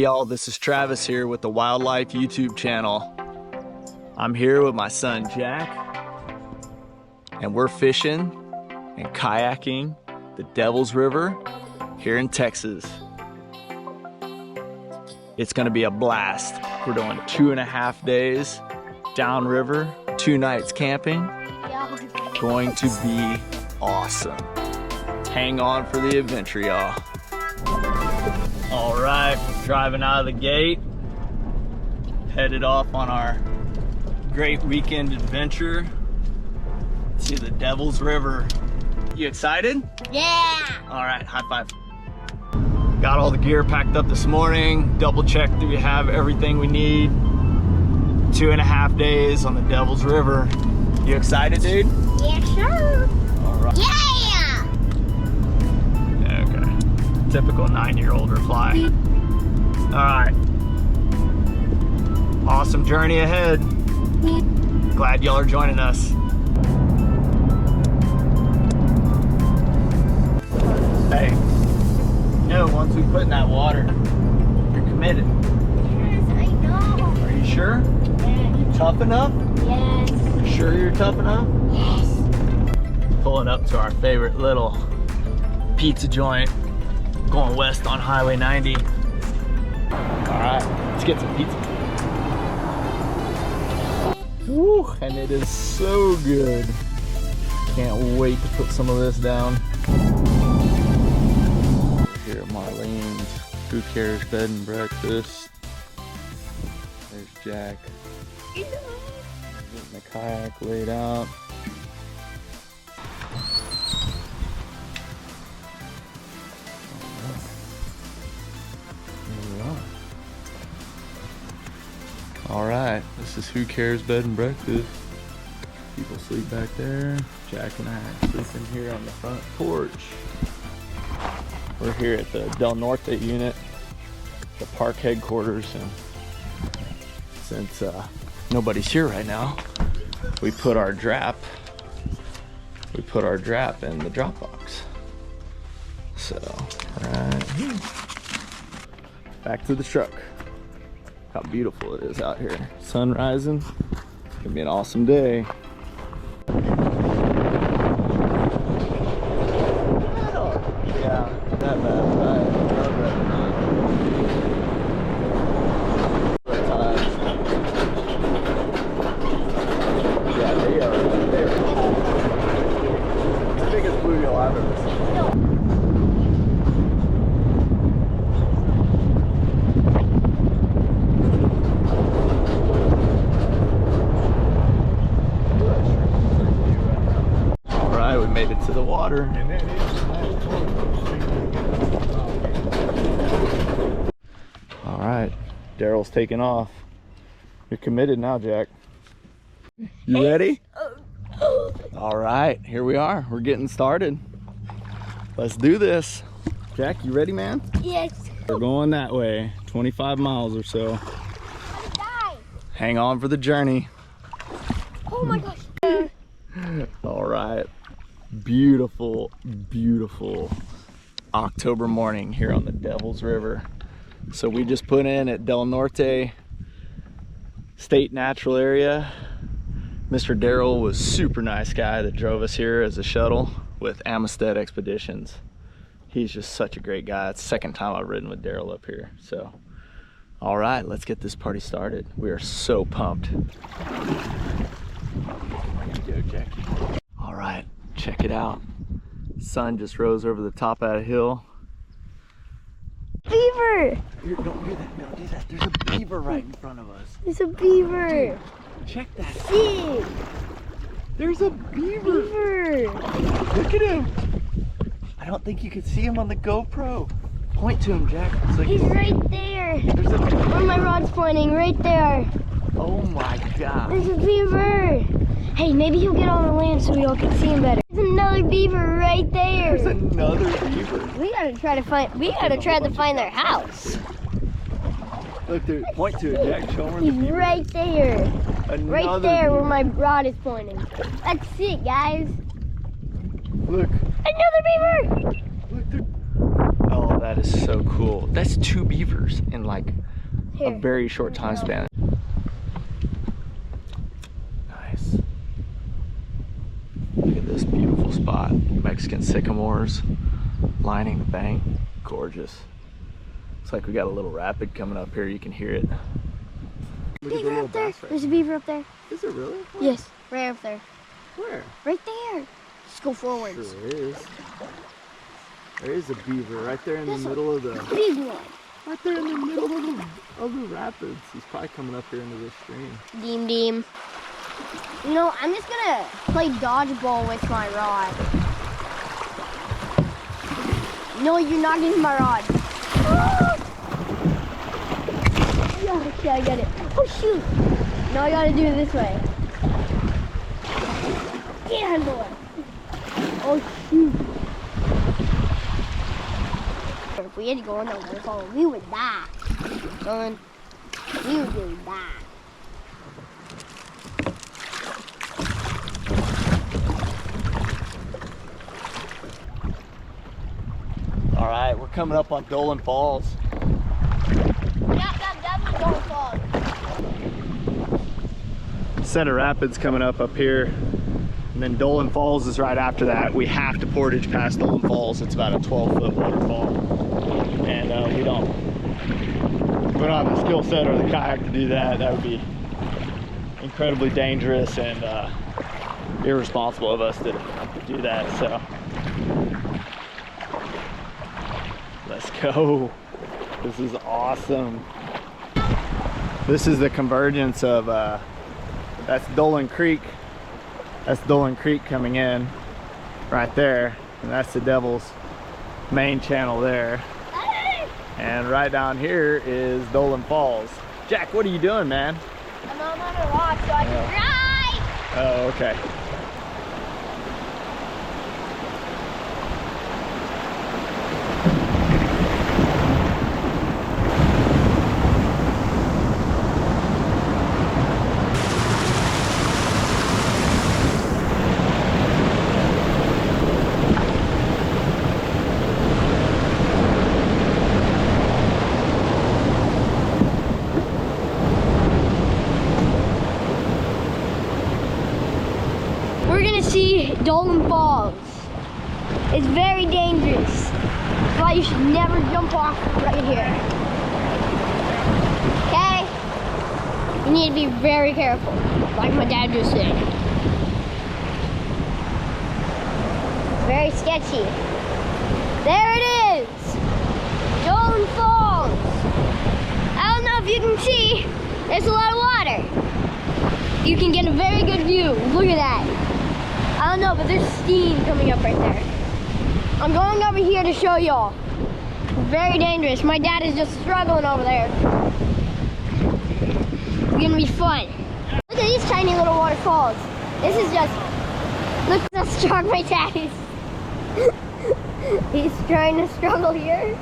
Y'all, this is Travis here with the Wildlife YouTube channel. I'm here with my son Jack, and we're fishing and kayaking the Devil's River here in Texas. It's gonna be a blast. We're doing 2.5 days downriver, 2 nights camping. Going to be awesome. Hang on for the adventure, y'all. All right, driving out of the gate, headed off on our great weekend adventure to the Devil's River. You excited? Yeah! All right, high five. Got all the gear packed up this morning, double checked that we have everything we need. 2.5 days on the Devil's River. You excited, dude? Yeah, sure. All right. Yeah! Typical 9-year-old reply. All right. Awesome journey ahead. Glad y'all are joining us. Hey, you know, once we put in that water, you're committed. Yes, I know. Are you sure? Yeah. You tough enough? Yes. You sure you're tough enough? Yes. Pulling up to our favorite little pizza joint. Going west on Highway 90. All right, let's get some pizza. Woo, and it is so good. Can't wait to put some of this down. Here at Marlene's, Who Cares Bed and Breakfast. There's Jack. Getting the kayak laid out. All right, this is Who Cares Bed and Breakfast. People sleep back there. Jack and I are sleeping here on the front porch. We're here at the Del Norte unit, the park headquarters, and since nobody's here right now, we put our drap in the drop box. So, right here. Back to the truck. How beautiful it is out here. Sun rising. It's gonna be an awesome day. Yeah, that bad, right? Yeah, they are. The biggest bluegill I've ever seen. Made it to the water. All right, Daryl's taking off. You're committed now, Jack. You ready? All right, here we are. We're getting started. Let's do this. Jack, you ready, man? Yes. We're going that way, 25 miles or so. Hang on for the journey. Oh my gosh. All right. Beautiful, beautiful October morning here on the Devil's River. So we just put in at Del Norte State Natural Area. Mr. Daryl was super nice guy that drove us here as a shuttle with Amistad Expeditions. He's just such a great guy. It's the second time I've ridden with Daryl up here. So, all right, let's get this party started. We are so pumped. Way to go, Jackie. All right. Check it out. Sun just rose over the top of that hill. Beaver! Here, don't do that. Don't do that. There's a beaver right in front of us. There's a beaver. Check that. See? There's a beaver. Look at him. I don't think you can see him on the GoPro. Point to him, Jack. So he's right there. Where my rod's pointing, right there. Oh my God. There's a beaver. Hey, maybe he'll get on the land so we all can see him better. There's another beaver right there. There's another beaver. We gotta try to find their house. Look there, point to it, Jack. Show him the beaver. He's right there. Right there beaver. where my rod is pointing. That's it, guys. Look. Another beaver! Look there. Oh, that is so cool. That's 2 beavers in like Here. a very short time span. Nice. Look at this beautiful spot. Mexican sycamores lining the bank. Gorgeous. Looks like we got a little rapid coming up here. You can hear it. Look at the Beaver little up there. bass right There's a beaver up there. Is it really? Where? Yes, right up there. Where? Right there. Just go forwards. Sure is. There is a beaver right there in the This one. middle of the... Big one. Right there in the middle of the rapids. He's probably coming up here into this stream. Deem deem. You know, I'm just gonna play dodgeball with my rod. No, you're not getting my rod. Yeah, okay, I get it. Oh shoot! Now I gotta do it this way. Can't handle it. Oh shoot! If we had to go on the waterfall, we would die. Son, we would really die. All right, we're coming up on Dolan Falls. That's Dolan Falls. Set of rapids coming up here. And then Dolan Falls is right after that. We have to portage past Dolan Falls. It's about a 12-foot waterfall. And we don't have the skill set or the kayak to do that. That would be incredibly dangerous and irresponsible of us to do that. So let's go. This is awesome. This is the convergence of that's Dolan Creek. That's Dolan Creek coming in right there, and that's the Devil's main channel there. And right down here is Dolan Falls. Jack, what are you doing, man? I'm on a rock so I can drive. Oh, okay. See Dolan Falls. It's very dangerous. But you should never jump off right here. Okay? You need to be very careful, like my dad just said. Very sketchy. There it is! Dolan Falls. I don't know if you can see, there's a lot of water. You can get a very good view. Look at that. I don't know, but there's steam coming up right there. I'm going over here to show y'all. Very dangerous. My dad is just struggling over there. It's gonna be fun. Look at these tiny little waterfalls. This is just, look how strong my dad is. He's trying to struggle here.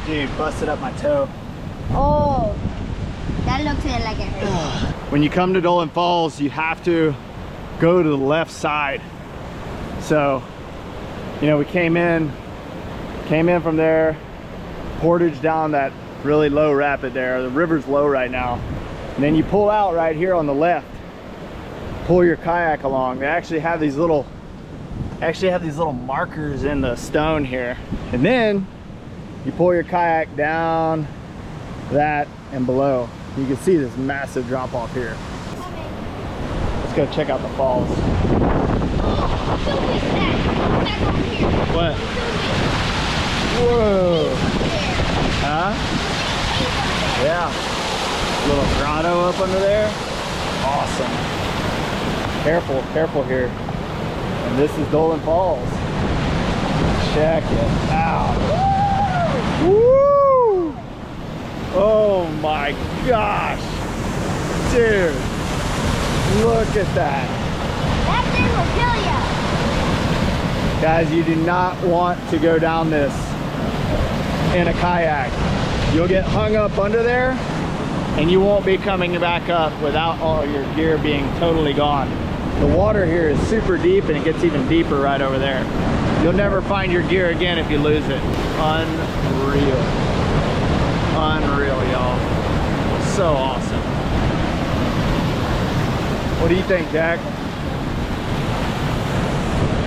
Dude, busted up my toe. Oh, that looks like it hurts. When you come to Dolan Falls, you have to go to the left side. So, you know, we came in from there, portage down that really low rapid there. The river's low right now. And then you pull out right here on the left, pull your kayak along. They actually have these little markers in the stone here. And then you pull your kayak down that and below. You can see this massive drop off here. Let's go check out the falls. What? Whoa. Huh? Yeah. Little grotto up under there. Awesome. Careful, careful here. And this is Dolan Falls. Check it out. Woo! Oh my gosh. Dude. Look at that. That thing will kill you. Guys, you do not want to go down this in a kayak. You'll get hung up under there and you won't be coming back up without all your gear being totally gone. The water here is super deep and it gets even deeper right over there. You'll never find your gear again if you lose it. Unreal. Unreal, y'all. So awesome. What do you think, Jack?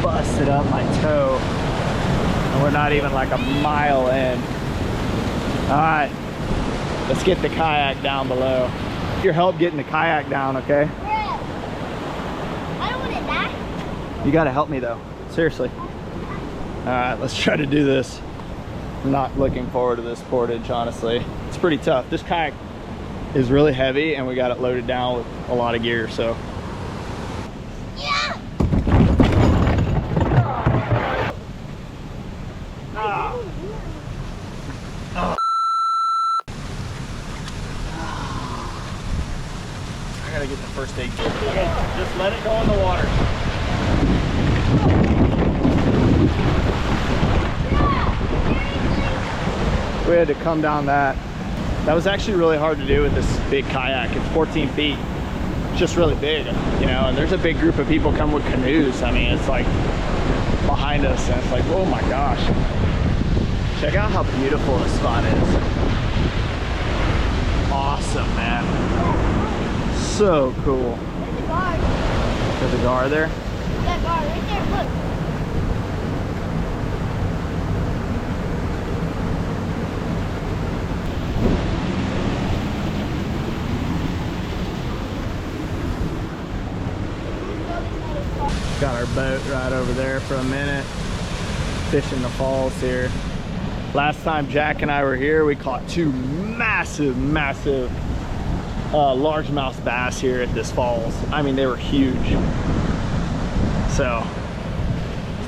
Busted up my toe. And we're not even like a mile in. All right, let's get the kayak down below. Your help getting the kayak down, okay? I don't want to die. You gotta help me though, seriously. All right, let's try to do this. I'm not looking forward to this portage, honestly. It's pretty tough. This kayak is really heavy and we got it loaded down with a lot of gear, so. Yeah. I gotta get the first aid kit. Okay, just let it go in the water. We had to come down that. That was actually really hard to do with this big kayak. It's 14 feet. It's just really big, you know, and there's a big group of people come with canoes. I mean, it's like behind us and it's like, oh my gosh. Check out how beautiful this spot is. Awesome, man. So cool. There's a guard. There's a guard there? That guard right there, look. Got our boat right over there for a minute. Fishing the falls here. Last time Jack and I were here, we caught two massive largemouth bass here at this falls. I mean, they were huge. So,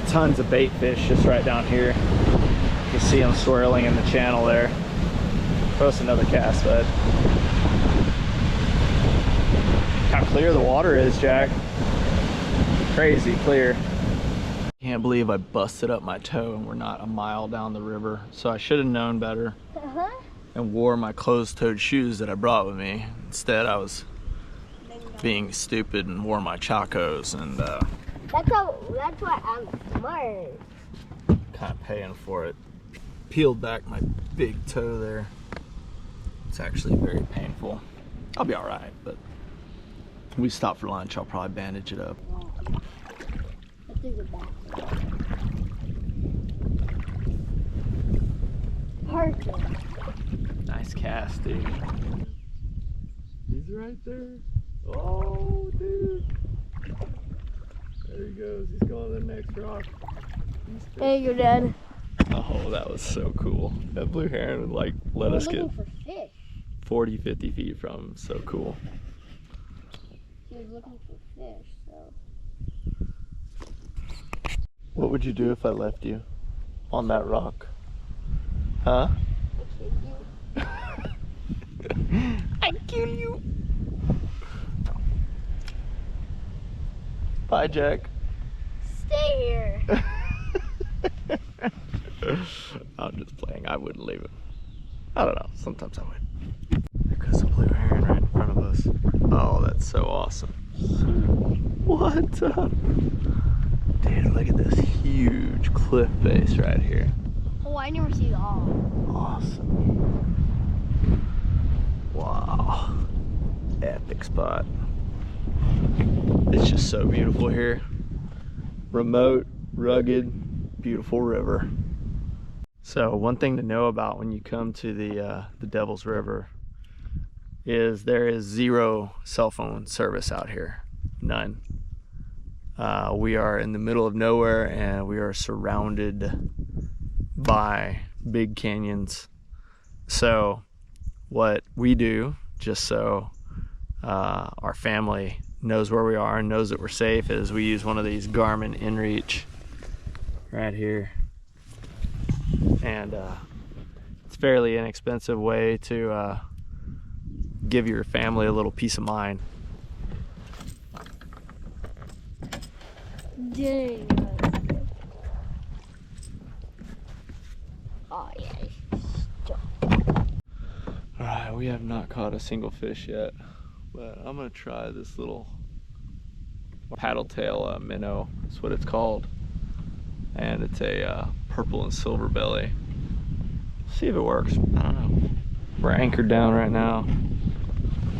tons of bait fish just right down here. You can see them swirling in the channel there. Post another cast, bud. How clear the water is, Jack. Crazy clear. Can't believe I busted up my toe and we're not a mile down the river. So I should have known better and wore my closed-toed shoes that I brought with me. Instead, I was being stupid and wore my chacos and That's why I'm smart. kind of paying for it. Peeled back my big toe there. It's actually very painful. I'll be all right, but when we stop for lunch, I'll probably bandage it up. Let's do the back. Perfect. Nice cast, dude. He's right there. Oh, dude. There he goes. He's going to the next rock. There you go, Dad. Oh, that was so cool. That blue heron would like let us get for fish. 40, 50 feet from him. So cool. He was looking for fish, so. What would you do if I left you on that rock? Huh? I'd kill you. Bye, Jack. Stay here. I'm just playing. I wouldn't leave it. I don't know. Sometimes I would. There goes a blue heron right in front of us. Oh, that's so awesome. What's up? Dude, look at this huge cliff face right here. Oh, I never see the all. Awesome. Wow. Epic spot. It's just so beautiful here. Remote, rugged, beautiful river. So one thing to know about when you come to the Devil's River is there is zero cell phone service out here. None. We are in the middle of nowhere and we are surrounded by big canyons. So what we do, just so our family knows where we are and knows that we're safe, is we use one of these Garmin InReach right here. And it's a fairly inexpensive way to give your family a little peace of mind. Dang. Oh, yeah. Alright, we have not caught a single fish yet, but I'm gonna try this little paddle tail minnow. That's what it's called. and it's a purple and silver belly. See if it works. I don't know. We're anchored down right now.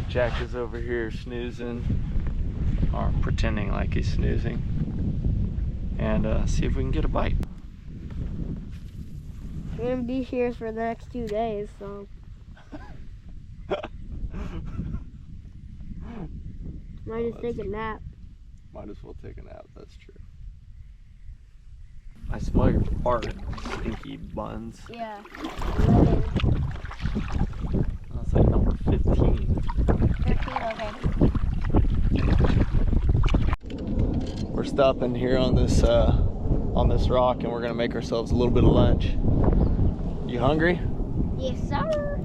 Jack is over here snoozing, or pretending like he's snoozing, and see if we can get a bite. We're gonna be here for the next 2 days, so. Might just take a nap. Might as well take a nap, that's true. I smell your fart, stinky buns. Yeah. That's like number 15. 13, okay. We're stopping here on this rock, and we're gonna make ourselves a little bit of lunch. You hungry? Yes, sir.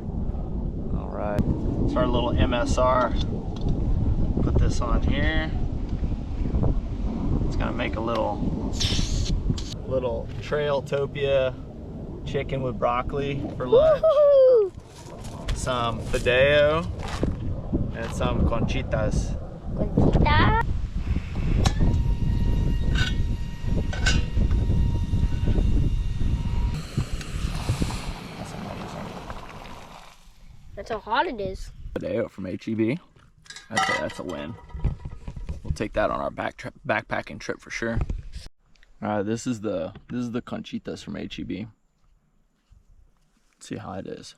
All right. It's our little MSR. Put this on here. It's gonna make a little Trailtopia chicken with broccoli for lunch. Woohoo! Some fideo and some conchitas. Conchita. That's amazing. That's how hot it is. Fideo from HEB. That's a win. We'll take that on our backpacking trip for sure. All right, this is the conchitas from HEB. Let's see how it is.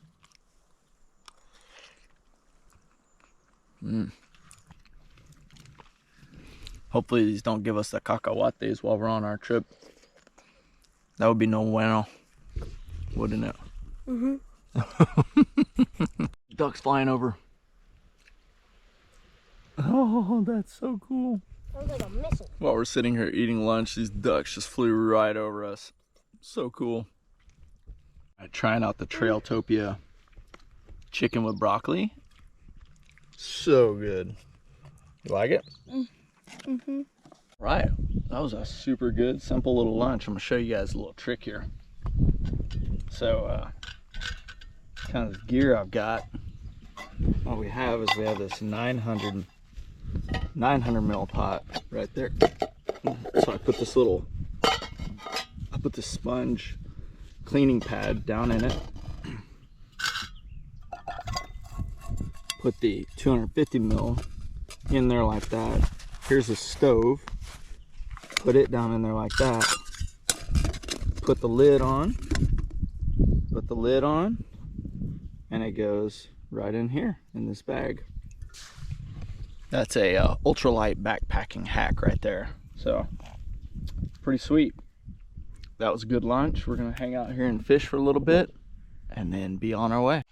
Hopefully these don't give us the cacahuates while we're on our trip. That would be no bueno, wouldn't it? Mm-hmm. Ducks flying over. Oh, that's so cool. Sounds like a missile. While we're sitting here eating lunch, these ducks just flew right over us. So cool. Trying out the Trailtopia chicken with broccoli. So good. You like it? Mm-hmm. Right. That was a super good, simple little lunch. I'm gonna show you guys a little trick here. So, kind of gear I've got. What we have is this 900 mil pot right there. So I put this sponge cleaning pad down in it. Put the 250 mil in there like that. Here's a stove. Put it down in there like that. Put the lid on. Put the lid on. And it goes right in here in this bag. That's a ultralight backpacking hack right there. So pretty sweet. That was a good lunch. We're gonna hang out here and fish for a little bit and then be on our way.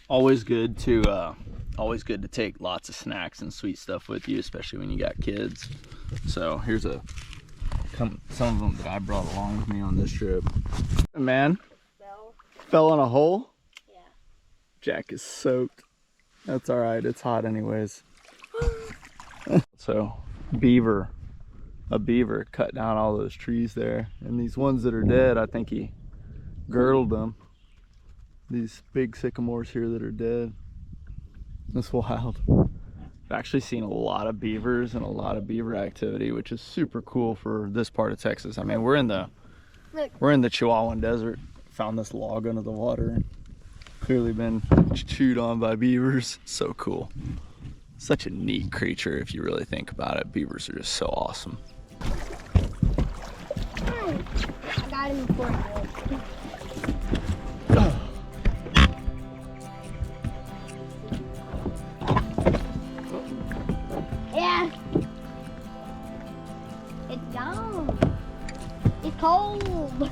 Always good to take lots of snacks and sweet stuff with you, especially when you got kids. So here's some of them that I brought along with me on this trip. Man, fell in a hole. Yeah. Jack is soaked. That's all right. It's hot anyways. So a beaver cut down all those trees there, and these ones that are dead, I think he girdled them. These big sycamores here that are dead. That's wild. I've actually seen a lot of beavers and a lot of beaver activity, which is super cool for this part of Texas. I mean, we're in the Chihuahuan Desert. Found this log under the water and clearly been chewed on by beavers. So cool. Such a neat creature if you really think about it. Beavers are just so awesome. I got him before. Yeah. It's gone. It's cold.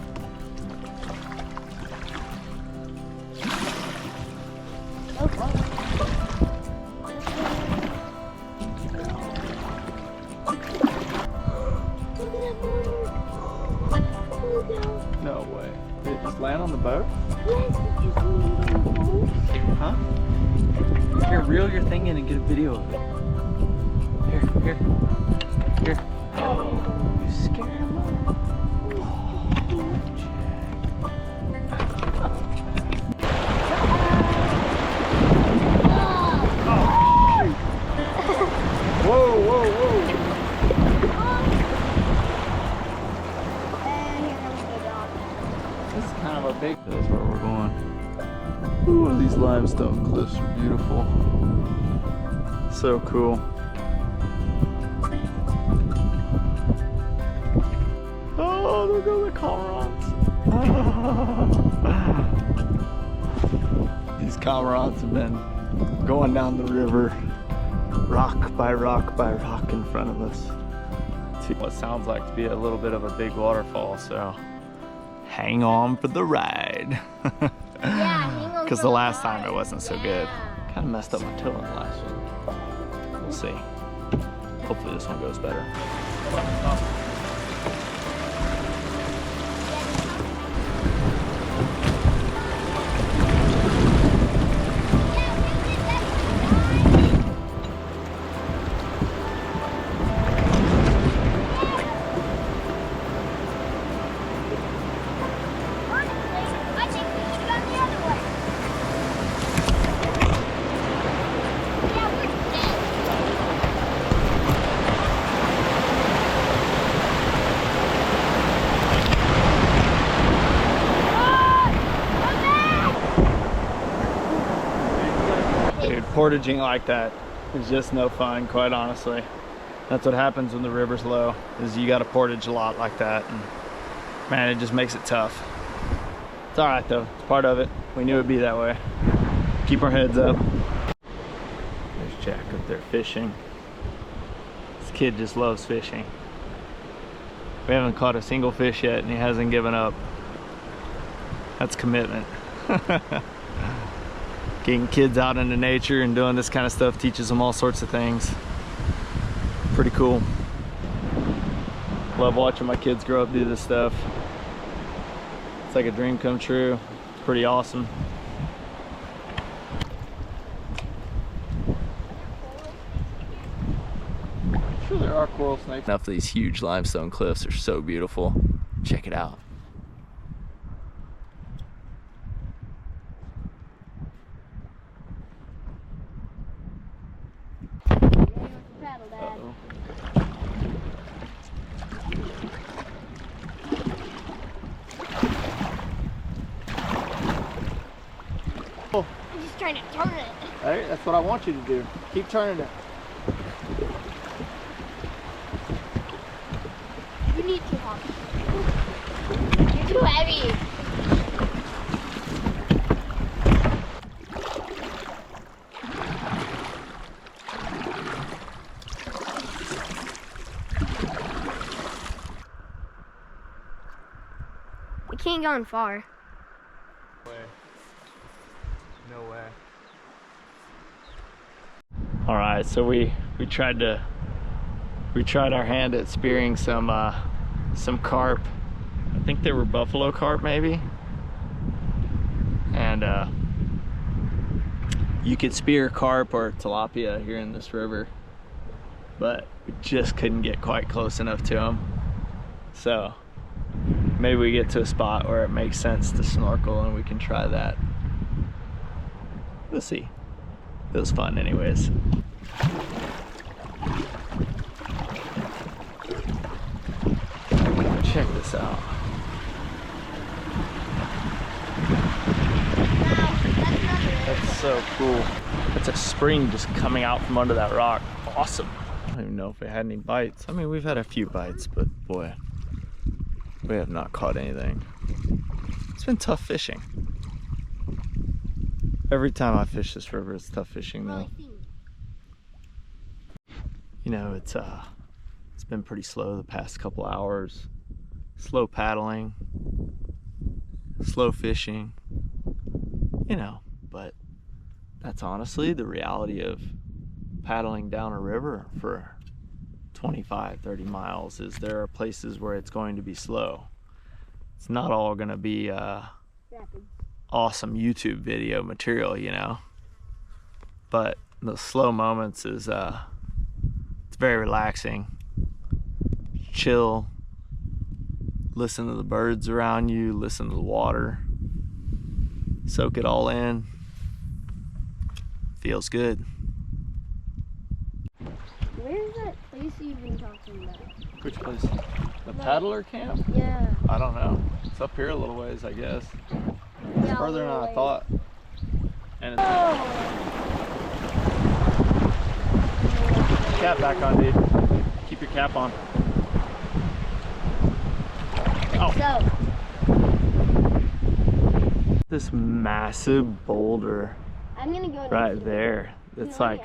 No way. Did it just land on the boat? Yes, it just landed on the boat. Huh? Here, reel your thing in and get a video of it. Here. Oh, you scared him. Whoa. That's where we're going. Ooh, these limestone cliffs are beautiful. So cool. Oh, there go the cormorants. These cormorants have been going down the river, rock by rock by rock in front of us, to what sounds like to be a little bit of a big waterfall. So hang on for the ride. Yeah, hang on. Because the last time it wasn't so good. Kind of messed up my toe in the last one. We'll see. Hopefully this one goes better. Portaging like that is just no fun, quite honestly. That's what happens when the river's low, is you got to portage a lot like that, and man, it just makes it tough. It's all right though, it's part of it. We knew it'd be that way. Keep our heads up. There's Jack up there fishing. This kid just loves fishing. We haven't caught a single fish yet, and he hasn't given up. That's commitment. Getting kids out into nature and doing this kind of stuff teaches them all sorts of things. Pretty cool. Love watching my kids grow up, do this stuff. It's like a dream come true. It's pretty awesome. Sure, there are coral snakes. Enough of these huge limestone cliffs are so beautiful. Check it out. I'm just trying to turn it. Hey, that's what I want you to do. Keep turning it. You need to hard. You're too heavy. We can't go far. No way. All right, so we tried our hand at spearing some carp. I think they were buffalo carp maybe. And you could spear carp or tilapia here in this river, but we just couldn't get quite close enough to them. So maybe we get to a spot where it makes sense to snorkel and we can try that. We'll see. It was fun anyways. Check this out. That's so cool. That's a spring just coming out from under that rock. Awesome. I don't even know if it had any bites. I mean, we've had a few bites, but boy, we have not caught anything. It's been tough fishing. Every time I fish this river, it's tough fishing though. You know, it's been pretty slow the past couple hours. Slow paddling, slow fishing, you know, but that's honestly the reality of paddling down a river for 25, 30 miles, is there are places where it's going to be slow. It's not all gonna be awesome YouTube video material, you know, but the slow moments is it's very relaxing. Chill, listen to the birds around you, listen to the water, soak it all in. Feels good. Where's that place you've been talking about? Which place? The paddler camp? Yeah. I don't know. It's up here a little ways, I guess. further than I thought. And it's cap back on, dude. Keep your cap on. Oh. So. This massive boulder I'm gonna go right there. It's like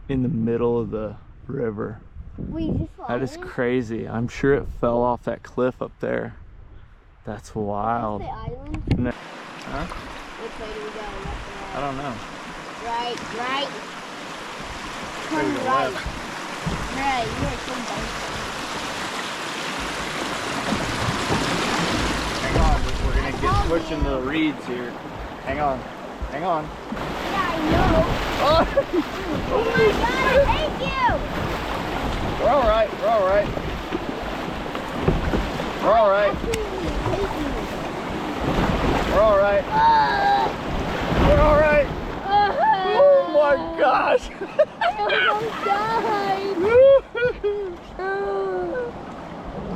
in the middle of the river. Wait, is this That is crazy. I'm sure it fell off that cliff up there. That's wild. Is this the island? No. Huh? Which way do we go? Left or I don't know. right? Right. Maybe Turn go right. left. Right. You are so dumb. Hang on, we're gonna get switching the reeds here. Hang on. Hang on. Yeah, I know. Oh, Oh my God! Thank you. we're all right. We're all right. We're all right. We're all right. We're all right. Oh my gosh. I almost died.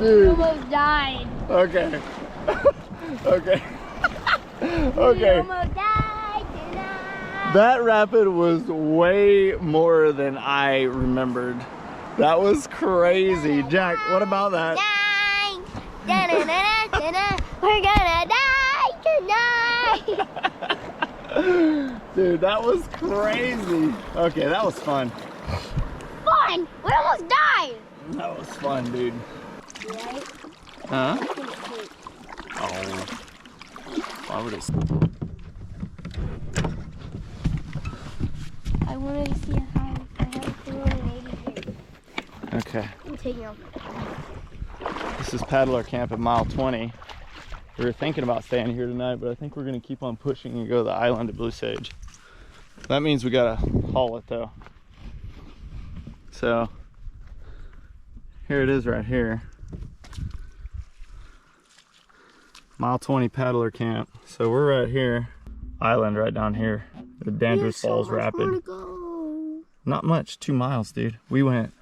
You Dude. almost died. Okay. Okay. You Okay. almost died tonight. That rapid was way more than I remembered. That was crazy. Jack, what about that? Die. Da-da-da-da-da-da. We're gonna die tonight. Dude, that was crazy. Okay, that was fun. Fun. We almost died. That was fun, dude. Right? Huh? Oh. Why would it? I wanted to see how I had 280 here. Okay. I'm taking off. This is Paddler Camp at mile 20. We were thinking about staying here tonight, but I think we're gonna keep on pushing and go to the island at Blue Sage. That means we gotta haul it though. So here it is right here. Mile 20 Paddler Camp. So we're right here. Island right down here. The Dandridge Falls Rapid. Not much, 2 miles, dude. We went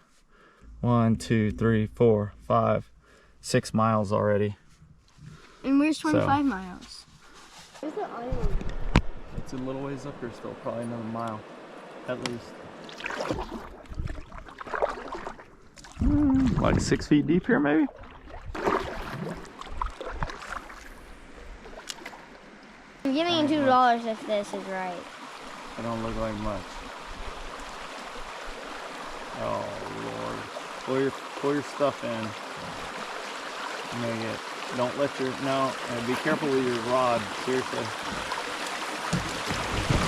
1, 2, 3, 4, 5, 6 miles already. And where's 25 miles? Where's the island? It's a little ways up here still, probably another mile, at least. Like 6 feet deep here, maybe? I'm giving you $2 if this is right. It don't look like much. Oh Lord. Pull your stuff in. Make it. Don't let your, no, and be careful with your rod, seriously.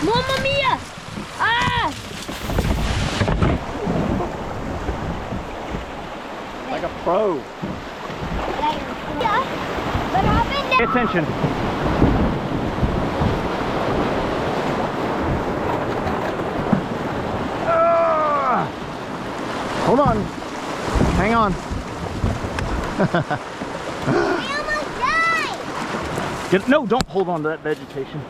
Mamma mia! Ah! Like a pro. Yeah. What happened? Pay attention. Hold on. Hang on. We almost died! No, don't hold on to that vegetation.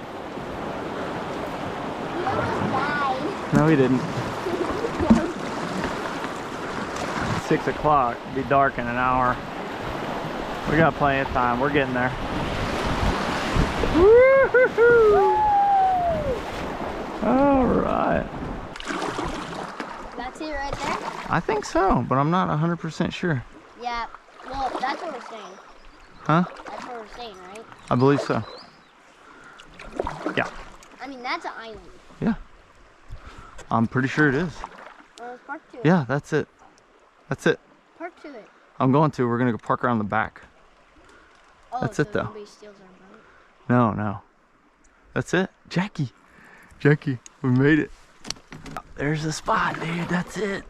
We almost died. No, he didn't. 6 o'clock. It'll be dark in an hour. We got plenty of time. We're getting there. Woo-hoo-hoo! All right. That's it right there? I think so, but I'm not 100% sure. Yeah. Well, that's what we're saying. Huh? That's what we're saying, right? I believe so. Yeah. I mean, that's an island. Yeah. I'm pretty sure it is. Well, let's park to it. Yeah, that's it. That's it. Park to it. I'm going to. We're going to go park around the back. Oh, That's so it, though. nobody steals our boat. No, no. That's it. Jackie. Jackie, we made it. There's a spot, dude. That's it.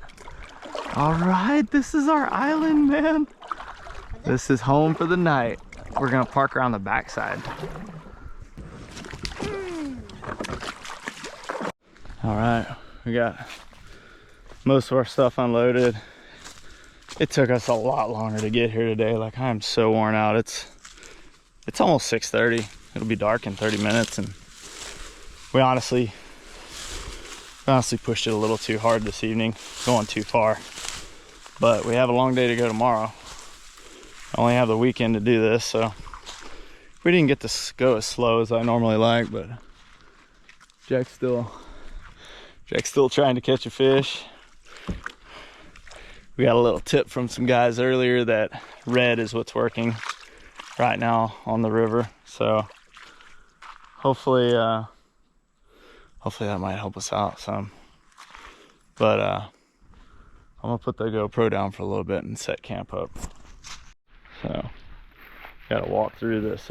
All right. This is our island, man. This is home for the night. We're going to park around the backside. All right. We got most of our stuff unloaded. It took us a lot longer to get here today. Like, I am so worn out. It's almost 6:30. It'll be dark in 30 minutes, and we honestly pushed it a little too hard this evening, going too far. But we have a long day to go tomorrow. I only have the weekend to do this, so We didn't get to go as slow as I normally like, but Jack's still trying to catch a fish. We got a little tip from some guys earlier that red is what's working right now on the river. So hopefully that might help us out some. But I'm gonna put the GoPro down for a little bit and set camp up. So gotta walk through this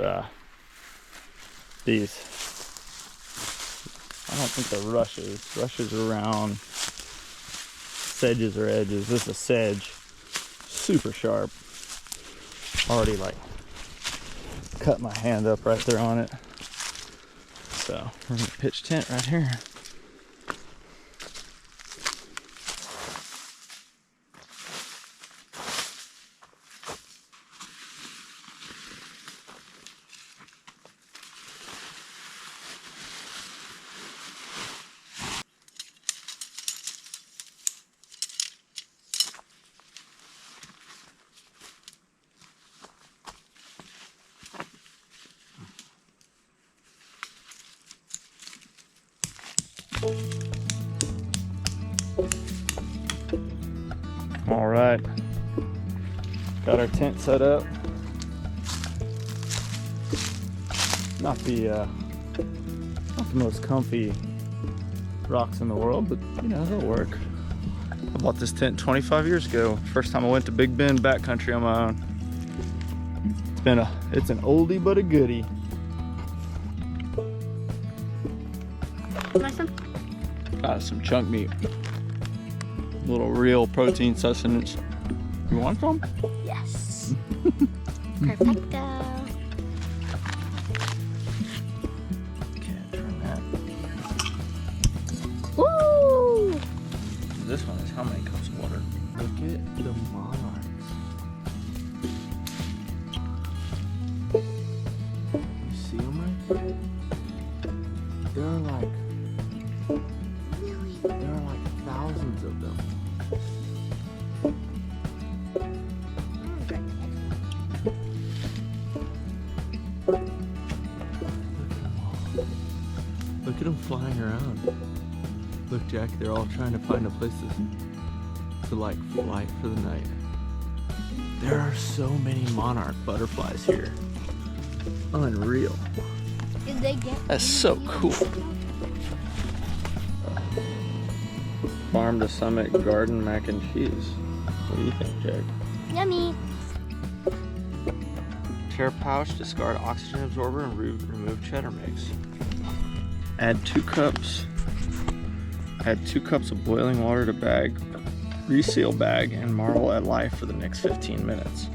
these, I don't think they're rushes. Rushes around, sedges or edges. This is a sedge, super sharp. Already like cut my hand up right there on it. So we're gonna pitch tent right here. All right, got our tent set up. Not the most comfy rocks in the world, but you know, it'll work. I bought this tent 25 years ago. First time I went to Big Bend backcountry on my own. It's an oldie but a goodie. Want some? Got some chunk meat. Little real protein sustenance. You want some? Yes. Perfecto. Can't turn that. Woo! This one is how many cups of water? Look at the monarchs. You see them right there? There are like thousands of them. Look at them flying around. Look, Jack, they're all trying to find a place to like fly for the night. There are so many monarch butterflies here. Unreal. Did they get? That's so cool. Farm to Summit Garden Mac and Cheese. What do you think, Jack? Yummy. Tear pouch, discard oxygen absorber, and remove cheddar mix. Add 2 cups of boiling water to bag, reseal bag, and marble at life for the next 15 minutes.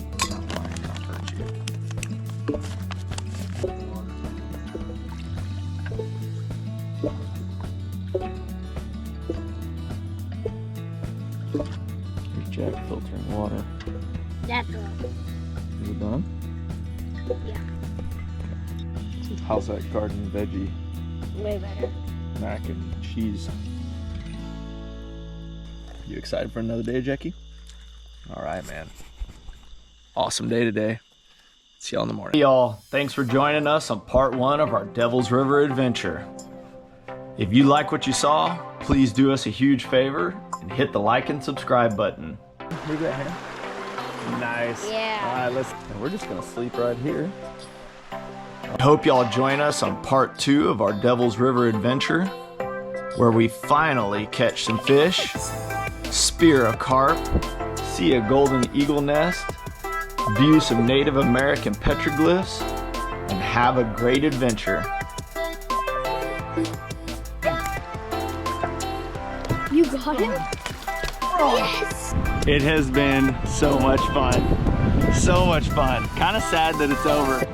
Here's Jack filtering water. That's all. Is it done? Yeah. How's that garden veggie Way better. mac and cheese? You excited for another day, Jackie? All right, man. Awesome day today. See y'all in the morning. Hey y'all, thanks for joining us on part 1 of our Devil's River adventure. If you like what you saw, please do us a huge favor and hit the like and subscribe button. Move that hand. Nice. Yeah. All right, and we're just gonna sleep right here. I hope y'all join us on part 2 of our Devil's River adventure, where we finally catch some fish, spear a carp, see a golden eagle nest, view some Native American petroglyphs, and have a great adventure. You got him? Yes! It has been so much fun. So much fun. Kind of sad that it's over.